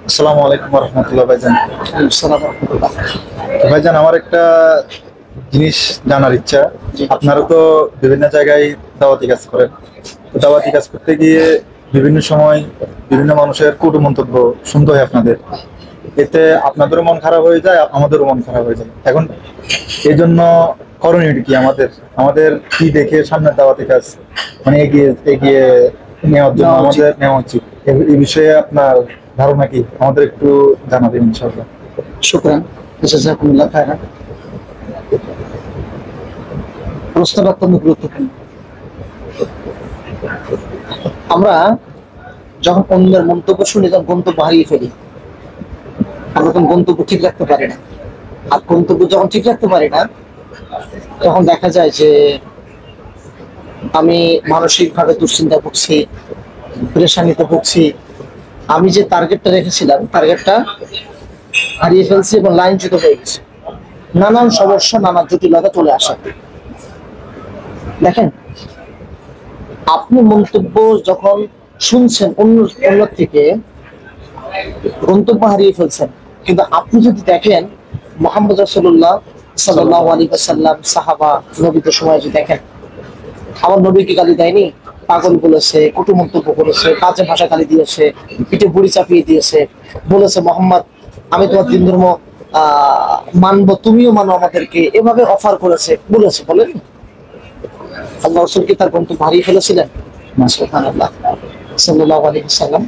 আসসালামু আলাইকুম রহমতুল্লাহ ভাইজান। সালাম রাহমাতুল্লাহ। তো ভাইজান, আমার একটা জিনিস জানার ইচ্ছা। জি। আপনারা তো বিভিন্ন জায়গায় দাওয়াতি কাজ করেন। তো দাওয়াতি কাজ করতে গিয়ে বিভিন্ন সময় বিভিন্ন মানুষের কটু মন্তব্য শুনতে হয় আপনাদের। এতে আপনাদেরও মন খারাপ হয়ে যায়, আমাদেরও মন খারাপ হয়ে যায়। এখন এই জন্য করণীয় কি আমাদের আমাদের কি দেখে সামনের দাওয়াতি কাজ মানে এগিয়ে এগিয়ে নেওয়ার জন্য আমাদের নেওয়া উচিত? এই বিষয়ে আপনার ধারণা কি আমাদের একটু জানাবেন ইনশাআল্লাহ। শুকরান, জাযাকুমুল্লাহ খায়রান। প্রশ্নটা অত্যন্ত গুরুত্বপূর্ণ। আমরা যখন অন্যের মন্তব্য শুনি তখন গন্তব্য হারিয়ে ফেলি। আমরা তখন গন্তব্য ঠিক রাখতে পারি না। আর গন্তব্য যখন ঠিক রাখতে পারি না তখন দেখা যায় যে আমি মানসিকভাবে দুশ্চিন্তা ভুগছি, পেরেশানিতে ভুগছি। আমি যে টার্গেটটা রেখেছিলাম টার্গেটটা হারিয়ে ফেলছি এবং লাইনচ্যুত হয়ে গেছে। নানান সমস্যা, নানা জটিলতা চলে আসে। দেখেন, আপনি মন্তব্য যখন শুনছেন অন্য থেকে, গন্তব্য হারিয়ে ফেলছেন। কিন্তু আপনি যদি দেখেন মুহাম্মদ রাসূলুল্লাহ সাল্লাল্লাহু আলাইহি ওয়াসাল্লাম, সাহাবা, নবীদের সময় যদি দেখেন, আমার নবীকে গালি দেয়নি, পাগল বলেছে, কটু মন্তব্য করেছে, কাজে ভাষা গালি দিয়েছে, পিঠে বুড়ি চাপিয়ে দিয়েছে, বলেছে মোহাম্মদ আমি তোমার দিন ধর্ম মানবো, তুমিও মানো আমাদেরকে, এভাবে অফার করেছে, বলেছে। বলেন আল্লাহ রাসূল কি তার গন্তব্য হারিয়ে ফেলেছিলেন? সুবহানাল্লাহ। সাল্লাল্লাহু আলাইহি ওয়াসাল্লাম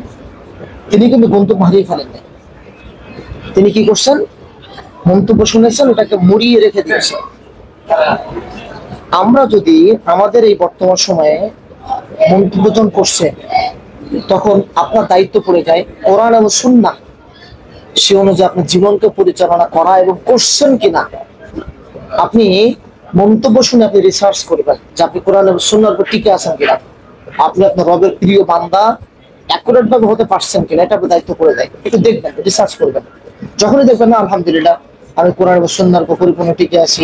তিনি কিন্তু গন্তব্য হারিয়ে ফেলেন নাই। তিনি কি করছেন? মন্তব্য শুনেছেন, ওটাকে মুড়িয়ে রেখে দিয়েছেন। আমরা যদি আমাদের এই বর্তমান সময়ে মন্তব্য যখন করছে, তখন আপনার দায়িত্ব পড়ে যায় কোরআন এবং সুন্নাহ সে অনুযায়ী আপনার জীবনকে পরিচালনা করা এবং করছেন কিনা। আপনি মন্তব্য শুনে আপনি রিসার্চ করবেন যে আপনি কোরআন এবং সুন্নাহর উপর টিকে আছেন কিনা, আপনি আপনার রবের প্রিয় বান্দা অ্যাকুরেট ভাবে হতে পারছেন কিনা, এটা আপনার দায়িত্ব পড়ে যায়। একটু দেখবেন, রিসার্চ করবেন। যখনই দেখবেন না আলহামদুলিল্লাহ আমি কোরআন এবং সুন্নাহর উপর পরিপূর্ণ টিকে আছি,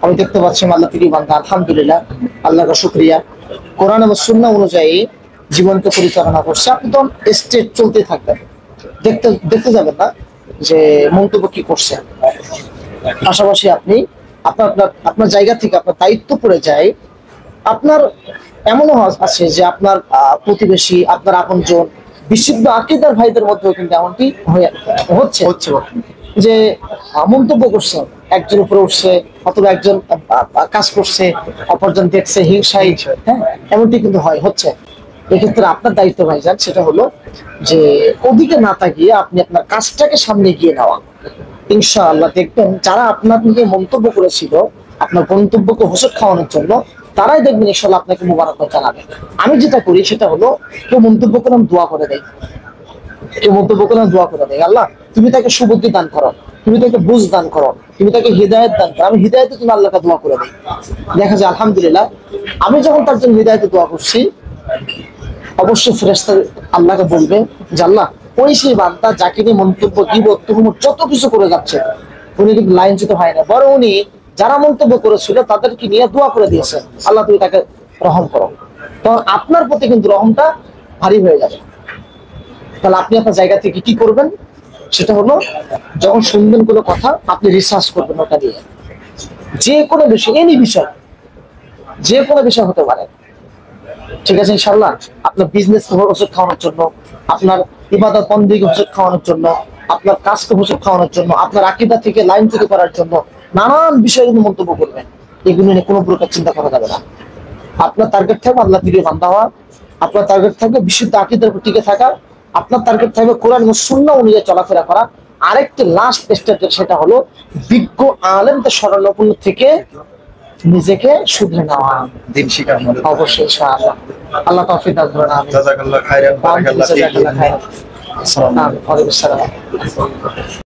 আমি দেখতে পাচ্ছি আল্লাহ প্রিয় বান্দা, আলহামদুলিল্লাহ, আল্লাহর শুকরিয়া, কোরআন এবং সুন্নাহ অনুযায়ী জীবনকে পরিচালনা করছে, আপনি তখন স্টেট চলতে থাকবেন। দেখতে দেখতে যাবেন না যে মন্তব্য কি করছে। পাশাপাশি আপনি আপনার আপনার আপনার জায়গা থেকে আপনার দায়িত্ব পড়ে যায়। আপনার এমনও আছে যে আপনার প্রতিবেশী, আপনার আপনজন, বিশুদ্ধ আকীদার ভাইদের মধ্যেও কিন্তু এমনটি হচ্ছে হচ্ছে যে মন্তব্য করছে, একজন উপরে উঠছে, অথবা একজন কাজ করছে, অপরজন দেখছে, হিংসাই, হ্যাঁ, এমনটি কিন্তু হচ্ছে। এক্ষেত্রে আপনার দায়িত্ব ভাইজান সেটা হলো যে ওদিকে না তাকিয়ে আপনি আপনার কাজটাকে সামনে গিয়ে নেওয়া। ইনশাআল্লাহ দেখবেন যারা আপনার নিয়ে মন্তব্য করেছিল আপনার গন্তব্যকে হোঁচট খাওয়ানোর জন্য, তারাই দেখবেন ইনশাআল্লাহ আপনাকে মুবারকবাদ জানাবে। আমি যেটা করি সেটা হলো, কেউ মন্তব্য করে আমি দোয়া করে দেয়, কেউ মন্তব্য করে আমি দোয়া করে দেয়, আল্লাহ তুমি তাকে সুবুদ্ধি দান করো, তুমি তাকে বুঝ দান করো, তুমি তাকে হিদায়াত দান করো। আমি হিদায়াতের জন্য আল্লাহকে দোয়া করে দিই। দেখা যায় আলহামদুলিল্লাহ আমি যখন তার জন্য হিদায়াতে দোয়া করছি, অবশ্যই ফেরেশতা আল্লাহকে বলবে যে আল্লাহ ওই সেই বান্দা যাকে নিয়ে মন্তব্য গীবত তুহমত যত কিছু করে যাচ্ছে, উনি কিন্তু লাইনচ্যুত হয় না, বরং উনি যারা মন্তব্য করেছিল তাদেরকে নিয়ে দোয়া করে দিয়েছে, আল্লাহ তুমি তাকে রহম করো। তখন আপনার প্রতি কিন্তু রহমটা ভারী হয়ে যাবে। তাহলে আপনি আপনার জায়গা থেকে কি করবেন সেটা হলো, যখন শুনবেন কোনো কথা আপনি রিসার্চ করবেন ওটা নিয়ে। যে কোনো বিষয়, এনি বিষয়, যে কোনো বিষয় হতে পারে, ঠিক আছে? ইনশাআল্লাহ আপনার বিজনেস হোঁচট খাওয়ানোর জন্য, আপনার ইবাদত বন্দেগী হোঁচট খাওয়ানোর জন্য, আপনার কাজকে হোঁচট খাওয়ানোর জন্য, আপনার আকীদা থেকে লাইনচ্যুত করার জন্য নানান বিষয়ে কিন্তু মন্তব্য করবেন। এগুলো নিয়ে কোনো প্রকার চিন্তা করা যাবে না। আপনার টার্গেট থাকবে আল্লাহ প্রিয় বান্দা হওয়া, আপনার টার্গেট থাকবে বিশুদ্ধ আকীদার উপর টিকে থাকা, আপনার টার্গেট থাকবে কোরআন এবং সুন্নাহ অনুযায়ী চলাফেরা করা। আরেকটি লাস্ট স্টেপ সেটা হলো বিজ্ঞ আলেমদের শরণাপন্ন থেকে নিজেকে শুধরে নেওয়া, দিন শিকার অবশ্যই ইনশাআল্লাহ। আল্লাহ তাওফিক দান করুন। আমিন। জাযাকাল্লাহ খাইরান, বারাকাল্লাহ ফীক। আসসালামু আলাইকুম।